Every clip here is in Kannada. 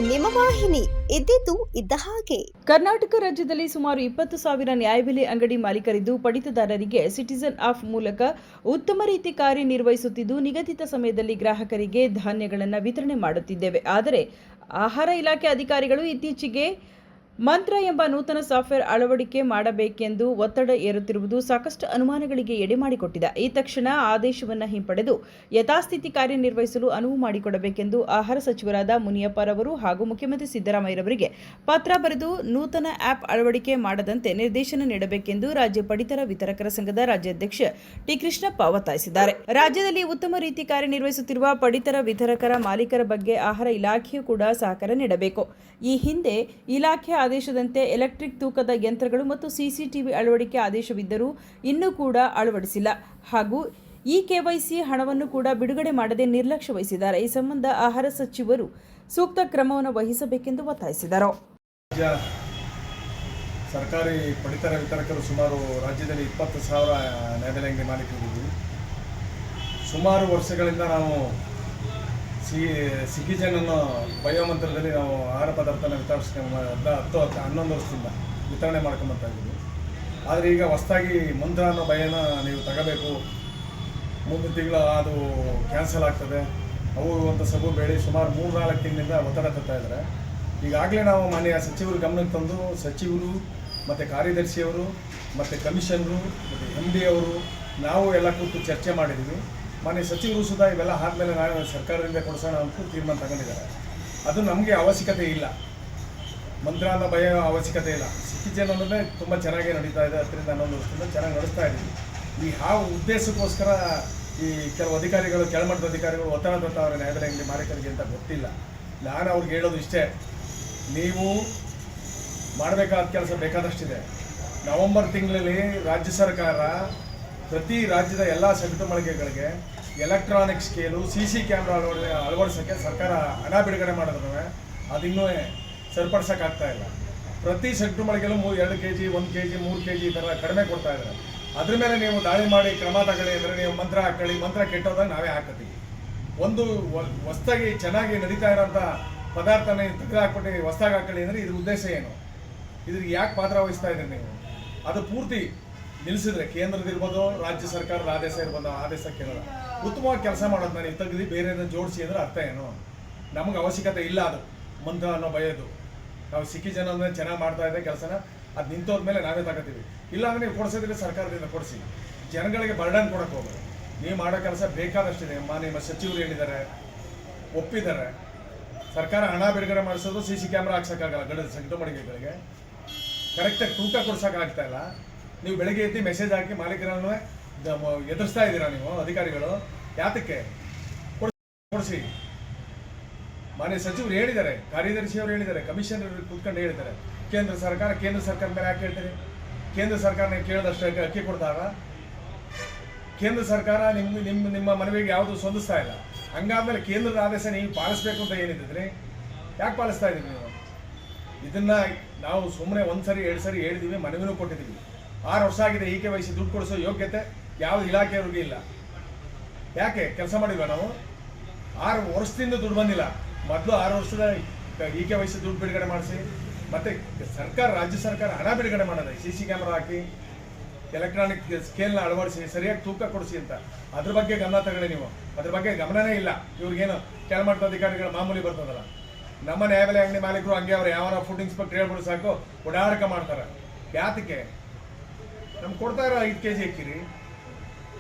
ನಿಮ್ಮ ವಾಹಿನಿ ಇದ್ದಿದ್ದು ಇದ್ದ ಹಾಗೆ. ಕರ್ನಾಟಕ ರಾಜ್ಯದಲ್ಲಿ ಸುಮಾರು 20,000 ನ್ಯಾಯಬೆಲೆ ಅಂಗಡಿ ಮಾಲೀಕರಿದ್ದು ಪಡಿತದಾರರಿಗೆ ಸಿಟಿಜನ್ ಆಫ್ ಮೂಲಕ ಉತ್ತಮ ರೀತಿ ಕಾರ್ಯನಿರ್ವಹಿಸುತ್ತಿದ್ದು ನಿಗದಿತ ಸಮಯದಲ್ಲಿ ಗ್ರಾಹಕರಿಗೆ ಧಾನ್ಯಗಳನ್ನು ವಿತರಣೆ ಮಾಡುತ್ತಿದ್ದೇವೆ. ಆದರೆ ಆಹಾರ ಇಲಾಖೆ ಅಧಿಕಾರಿಗಳು ಇತ್ತೀಚೆಗೆ ಮಂತ್ರ ಎಂಬ ನೂತನ ಸಾಫ್ಟ್ವೇರ್ ಅಳವಡಿಕೆ ಮಾಡಬೇಕೆಂದು ಒತ್ತಡ ಏರುತ್ತಿರುವುದು ಸಾಕಷ್ಟು ಅನುಮಾನಗಳಿಗೆ ಎಡೆ ಮಾಡಿಕೊಟ್ಟಿದೆ. ಈ ತಕ್ಷಣ ಆದೇಶವನ್ನು ಹಿಂಪಡೆದು ಯಥಾಸ್ಥಿತಿ ಕಾರ್ಯನಿರ್ವಹಿಸಲು ಅನುವು ಮಾಡಿಕೊಡಬೇಕೆಂದು ಆಹಾರ ಸಚಿವರಾದ ಮುನಿಯಪ್ಪರವರು ಹಾಗೂ ಮುಖ್ಯಮಂತ್ರಿ ಸಿದ್ದರಾಮಯ್ಯರವರಿಗೆ ಪತ್ರ ಬರೆದು ನೂತನ ಆ್ಯಪ್ ಅಳವಡಿಕೆ ಮಾಡದಂತೆ ನಿರ್ದೇಶನ ನೀಡಬೇಕೆಂದು ರಾಜ್ಯ ಪಡಿತರ ವಿತರಕರ ಸಂಘದ ರಾಜ್ಯಾಧ್ಯಕ್ಷ ಟಿ ಕೃಷ್ಣಪ್ಪ ಒತ್ತಾಯಿಸಿದ್ದಾರೆ. ರಾಜ್ಯದಲ್ಲಿ ಉತ್ತಮ ರೀತಿ ಕಾರ್ಯನಿರ್ವಹಿಸುತ್ತಿರುವ ಪಡಿತರ ವಿತರಕರ ಮಾಲೀಕರ ಬಗ್ಗೆ ಆಹಾರ ಇಲಾಖೆಯೂ ಕೂಡ ಸಹಕಾರ ನೀಡಬೇಕು. ಈ ಹಿಂದೆ ಇಲಾಖೆ ಆದೇಶದಂತೆ ಎಲೆಕ್ಟ್ರಿಕ್ ತೂಕದ ಯಂತ್ರಗಳು ಮತ್ತು ಸಿಸಿಟಿವಿ ಅಳವಡಿಕೆ ಆದೇಶವಿದ್ದರೂ ಇನ್ನೂ ಕೂಡ ಅಳವಡಿಸಿಲ್ಲ ಹಾಗೂ KYC ಹಣವನ್ನು ಕೂಡ ಬಿಡುಗಡೆ ಮಾಡದೆ ನಿರ್ಲಕ್ಷ್ಯ ವಹಿಸಿದ್ದಾರೆ. ಈ ಸಂಬಂಧ ಆಹಾರ ಸಚಿವರು ಸೂಕ್ತ ಕ್ರಮವನ್ನು ವಹಿಸಬೇಕೆಂದು ಒತ್ತಾಯಿಸಿದರು. ಸರ್ಕಾರಿ ಪಡಿತರ ವಿತರಕರು ಸುಮಾರು ರಾಜ್ಯದಲ್ಲಿ 20,000 ನ್ಯಾಯಬೆಲೆ ಅಂಗಡಿ ಮಾಲೀಕರಿದ್ದೀವಿ. ಸುಮಾರು ವರ್ಷಗಳಿಂದ ನಾವು ಸಿಟಿಜನ್ ಬಯೋಮಂತ್ರದಲ್ಲಿ ನಾವು ಆಹಾರ ಪದಾರ್ಥನ ವಿತರಿಸ್ಕೊಂಡು 11 ವರ್ಷದಿಂದ ವಿತರಣೆ ಮಾಡ್ಕೊಂಬರ್ತಾ ಇದ್ದೀವಿ. ಆದರೆ ಈಗ ಹೊಸದಾಗಿ ಮಂತ್ರ ಅನ್ನೋ ಭಯನ ನೀವು ತಗೋಬೇಕು, ಮುಂದಿನ ತಿಂಗಳು ಅದು ಕ್ಯಾನ್ಸಲ್ ಆಗ್ತದೆ ಅವು ಅಂತ ಸಬು ಬೇಡಿ ಸುಮಾರು 3-4 ತಿಂಗಳಿಂದ ಒತ್ತಡ ತರ್ತಾ ಇದ್ದಾರೆ. ಈಗಾಗಲೇ ನಾವು ಮಾನ್ಯ ಸಚಿವರು ಗಮನಕ್ಕೆ ತಂದು ಸಚಿವರು ಮತ್ತು ಕಾರ್ಯದರ್ಶಿಯವರು ಮತ್ತು ಕಮಿಷನರು ಮತ್ತು MD ಅವರು ನಾವು ಎಲ್ಲ ಕೂತು ಚರ್ಚೆ ಮಾಡಿದ್ದೀವಿ. ಮಾನ್ಯ ಸಚಿವರು ಸುಧಾ ಇವೆಲ್ಲ ಆದಮೇಲೆ ನಾವು ಸರ್ಕಾರದಿಂದ ಕೊಡಿಸೋಣ ಅಂತ ತೀರ್ಮಾನ ತಗೊಂಡಿದ್ದಾರೆ. ಅದು ನಮಗೆ ಅವಶ್ಯಕತೆ ಇಲ್ಲ, ಮಂತ್ರ ಅನ್ನೋ ಭಯ ಅವಶ್ಯಕತೆ ಇಲ್ಲ. ಸಿಟಿಜನ್ ಅನ್ನೋದೇ ತುಂಬ ಚೆನ್ನಾಗಿ ನಡೀತಾ ಇದೆ. 10-11 ವರ್ಷದಿಂದ ಚೆನ್ನಾಗಿ ನಡೆಸ್ತಾ ಇದ್ದೀವಿ. ಈ ಉದ್ದೇಶಕ್ಕೋಸ್ಕರ ಈ ಕೆಲವು ಅಧಿಕಾರಿಗಳು, ಕೆಳಮಟ್ಟದ ಅಧಿಕಾರಿಗಳು ಒತ್ತಡ ತರ್ತಾವ್ರೆ ನ್ಯಾಯಬೆಲೆ ಅಂಗಡಿ ಮಾಲೀಕರಿಗೆ ಅಂತ ಗೊತ್ತಿಲ್ಲ. ನಾನು ಅವ್ರಿಗೆ ಹೇಳೋದು ಇಷ್ಟೇ, ನೀವು ಮಾಡಬೇಕಾದ ಕೆಲಸ ಬೇಕಾದಷ್ಟಿದೆ. ನವೆಂಬರ್ ತಿಂಗಳಲ್ಲಿ ರಾಜ್ಯ ಸರ್ಕಾರ ಪ್ರತಿ ರಾಜ್ಯದ ಎಲ್ಲ ಸಗಟು ಮಳಿಗೆಗಳಿಗೆ ಎಲೆಕ್ಟ್ರಾನಿಕ್ ಸ್ಕೇಲು CC ಕ್ಯಾಮ್ರಾ ಅಳವಡಿಸೋಕ್ಕೆ ಸರ್ಕಾರ ಹಣ ಬಿಡುಗಡೆ ಮಾಡಿದ್ರೆ ಅದಿನ್ನೂ ಸರಿಪಡಿಸೋಕ್ಕಾಗ್ತಾ ಇಲ್ಲ. ಪ್ರತಿ ಸಗಟು ಮಳಿಗೆಲ್ಲೂ 2 kg 1 kg 3 kg ಈ ಥರ ಕಡಿಮೆ ಕೊಡ್ತಾ ಇದ್ದಾರೆ. ಅದ್ರ ಮೇಲೆ ನೀವು ದಾಳಿ ಮಾಡಿ ಕ್ರಮ ತಗೊಳ್ಳಿ ಅಂದರೆ ನೀವು ಮಂತ್ರ ಹಾಕೊಳ್ಳಿ, ಮಂತ್ರ ಕೆಟ್ಟೋದಾಗ ನಾವೇ ಹಾಕತ್ತೀವಿ. ಒಂದು ಹೊಸ್ದಾಗಿ ಚೆನ್ನಾಗಿ ನಡೀತಾ ಇರೋಂಥ ಪದಾರ್ಥನ ತೆಗೆದು ಹಾಕ್ಬಿಟ್ಟು ಹೊಸ್ದಾಗಿ ಹಾಕೊಳ್ಳಿ ಅಂದರೆ ಇದ್ರ ಉದ್ದೇಶ ಏನು? ಇದ್ರಿಗೆ ಯಾಕೆ ಪಾತ್ರ ವಹಿಸ್ತಾ ಇದ್ದೀರಿ ನೀವು? ಅದು ಪೂರ್ತಿ ನಿಲ್ಲಿಸಿದ್ರೆ ಕೇಂದ್ರದಿರ್ಬೋದು, ರಾಜ್ಯ ಸರ್ಕಾರದ ಆದೇಶ ಇರ್ಬೋದು, ಆದೇಶ ಕೇಳೋಲ್ಲ. ಉತ್ತಮವಾಗಿ ಕೆಲಸ ಮಾಡೋದನ್ನ ನೀವು ತೆಗೆದು ಬೇರೆಯನ್ನ ಜೋಡಿಸಿ ಅಂದರೆ ಅರ್ಥ ಏನು? ನಮಗೆ ಅವಶ್ಯಕತೆ ಇಲ್ಲ ಅದು ಮಂತ್ರ ಅನ್ನೋ ಭಯದು. ನಾವು ಸಿಟಿಜನ್ ಅಂದರೆ ಚೆನ್ನಾಗಿ ಮಾಡ್ತಾ ಇದ್ದೆ ಕೆಲಸನ, ಅದು ನಿಂತೋದ್ಮೇಲೆ ನಾವೇ ತಗೋತೀವಿ. ಇಲ್ಲಾಂದರೆ ನೀವು ಕೊಡಿಸೋದಿಲ್ಲ, ಸರ್ಕಾರದಿಂದ ಕೊಡಿಸಿ. ಜನಗಳಿಗೆ ಬರ್ಡನ್ ಕೊಡೋಕೆ ಹೋಗೋದು. ನೀವು ಮಾಡೋ ಕೆಲಸ ಬೇಕಾದಷ್ಟಿದೆ. ನಿಮ್ಮ ಸಚಿವರು ಹೇಳಿದ್ದಾರೆ, ಒಪ್ಪಿದ್ದಾರೆ. ಸರ್ಕಾರ ಹಣ ಬಿಡುಗಡೆ ಮಾಡಿಸೋದು CC ಕ್ಯಾಮ್ರಾ ಹಾಕ್ಸೋಕ್ಕಾಗಲ್ಲ. ಸಗಟು ಮಳಿಗೆಗಳಿಗೆ ಕರೆಕ್ಟಾಗಿ ತೂಕ ಕೊಡ್ಸೋಕ್ಕಾಗ್ತಾ ಇಲ್ಲ. ನೀವು ಬೆಳಗ್ಗೆ ಎದ್ದು ಮೆಸೇಜ್ ಹಾಕಿ ಮಾಲೀಕರನ್ನು ಎದುರಿಸ್ತಾ ಇದ್ದೀರಾ ನೀವು ಅಧಿಕಾರಿಗಳು. ಯಾತಕ್ಕೆ? ಕೊಡಿಸಿ. ಮಾನ್ಯ ಸಚಿವರು ಹೇಳಿದ್ದಾರೆ, ಕಾರ್ಯದರ್ಶಿಯವರು ಹೇಳಿದ್ದಾರೆ, ಕಮಿಷನರ್ ಕೂತ್ಕೊಂಡು ಹೇಳಿದ್ದಾರೆ. ಕೇಂದ್ರ ಸರ್ಕಾರ ಮೇಲೆ ಯಾಕೆ ಹೇಳ್ತೀರಿ? ಕೇಂದ್ರ ಸರ್ಕಾರ ಕೇಳಿದಷ್ಟು ಅಕ್ಕಿ ಕೊಡ್ತಾರ? ಕೇಂದ್ರ ಸರ್ಕಾರ ನಿಮ್ಮ ಮನವಿಗೆ ಯಾವುದು ಸ್ಪಂದಿಸ್ತಾ ಇಲ್ಲ. ಹಂಗಾದ್ಮೇಲೆ ಕೇಂದ್ರದ ಆದೇಶ ನೀವು ಪಾಲಿಸ್ಬೇಕು ಅಂತ ಏನಿದ್ರಿ, ಯಾಕೆ ಪಾಲಿಸ್ತಾ ಇದ್ದೀವಿ ನೀವು? ಇದನ್ನ ನಾವು ಸುಮ್ಮನೆ 1 ಸರಿ 2 ಸರಿ ಹೇಳಿದ್ದೀವಿ, ಮನವಿನೂ ಕೊಟ್ಟಿದ್ದೀವಿ. 6 ವರ್ಷ ಆಗಿದೆ. KYC ದುಡ್ಡು ಕೊಡಿಸೋ ಯೋಗ್ಯತೆ ಯಾವ ಇಲಾಖೆಯವ್ರಿಗೆ ಇಲ್ಲ. ಯಾಕೆ ಕೆಲಸ ಮಾಡಿಲ್ವ ನಾವು? 6 ವರ್ಷದಿಂದ ದುಡ್ಡು ಬಂದಿಲ್ಲ. ಮೊದಲು 6 ವರ್ಷದ KYC ದುಡ್ಡು ಬಿಡುಗಡೆ ಮಾಡಿಸಿ, ಮತ್ತು ರಾಜ್ಯ ಸರ್ಕಾರ ಹಣ ಬಿಡುಗಡೆ ಮಾಡೋದು CC ಕ್ಯಾಮ್ರಾ ಹಾಕಿ, ಎಲೆಕ್ಟ್ರಾನಿಕ್ ಸ್ಕೇಲ್ನ ಅಳವಡಿಸಿ, ಸರಿಯಾಗಿ ತೂಕ ಕೊಡಿಸಿ ಅಂತ. ಅದ್ರ ಬಗ್ಗೆ ಗಮನ ತಗೊಳ್ಳಿ ನೀವು. ಅದ್ರ ಬಗ್ಗೆ ಗಮನನೇ ಇಲ್ಲ. ಇವ್ರಿಗೇನು ಕೆಳಮಟ್ಟದ ಅಧಿಕಾರಿಗಳು ಮಾಮೂಲಿ ಬರ್ತದಲ್ಲ. ನಮ್ಮ ನ್ಯಾಯಬೆಲೆ ಅಂಗಡಿ ಮಾಲೀಕರು ಹಂಗೆ ಅವ್ರು ಯಾವ ಫುಡ್ ಇನ್ಸ್ಪೆಕ್ಟರ್ ಹೇಳ್ಬಿಟ್ಟು ಸಾಕು ಓಡಾಡಕ ಮಾಡ್ತಾರೆ. ಯಾತಕ್ಕೆ? ನಮ್ಗೆ ಕೊಡ್ತಾ ಇರೋ 5 kg ಅಕ್ಕಿರಿ,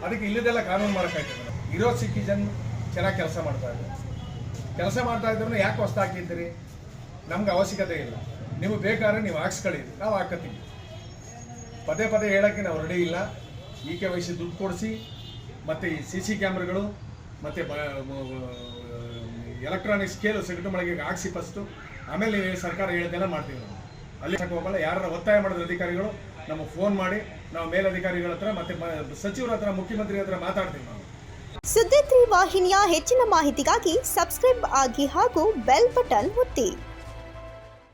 ಅದಕ್ಕೆ ಇಲ್ಲದೆಲ್ಲ ಕಾನೂನು ಮಾಡೋಕ್ಕಾಗ್ತದೆ. ಇರೋ ಸಿಟಿಜನ್ ಚೆನ್ನಾಗಿ ಕೆಲಸ ಮಾಡ್ತಾ ಇದ್ರು ಯಾಕೆ ಹೊಸ್ತು ಹಾಕಿದ್ದೀರಿ? ನಮ್ಗೆ ಅವಶ್ಯಕತೆ ಇಲ್ಲ. ನಿಮಗೆ ಬೇಕಾದ್ರೆ ನೀವು ಹಾಕ್ಸ್ಕೊಳ್ಳಿ, ನಾವು ಹಾಕತ್ತೀವಿ. ಪದೇ ಹೇಳೋಕ್ಕೆ ನಾವು ರೆಡಿ ಇಲ್ಲ. KYC ದುಡ್ಡು ಕೊಡಿಸಿ, ಮತ್ತು ಈ CC ಕ್ಯಾಮ್ರಾಗಳು ಮತ್ತು ಎಲೆಕ್ಟ್ರಾನಿಕ್ ಸ್ಕೇಲು ಸಗಟು ಮಳಿಗೆಗೆ ಹಾಕ್ಸಿ ಫಸ್ಟು, ಆಮೇಲೆ ನೀವು ಸರ್ಕಾರ ಹೇಳಿದ್ದೆಲ್ಲ ಮಾಡ್ತೀವಿ. ನಾವು ಅಲ್ಲಿ ಹೋಗಲ್ಲ. ಯಾರು ಒತ್ತಾಯ ಮಾಡಿದ ಅಧಿಕಾರಿಗಳು ನಮಗೆ ಫೋನ್ ಮಾಡಿ, ನಾವು ಮೇಲಧಿಕಾರಿಗಳ ಹತ್ರ ಮತ್ತು ಸಚಿವರ ಹತ್ರ, ಮುಖ್ಯಮಂತ್ರಿ ಹತ್ರ ಮಾತಾಡ್ತೀವಿ. ನಾವು ಸುದ್ದಿ 3 ವಾಹಿನಿಯ ಹೆಚ್ಚಿನ ಮಾಹಿತಿಗಾಗಿ ಸಬ್ಸ್ಕ್ರೈಬ್ ಆಗಿ ಹಾಗೂ ಬೆಲ್ ಬಟನ್ ಒತ್ತಿ.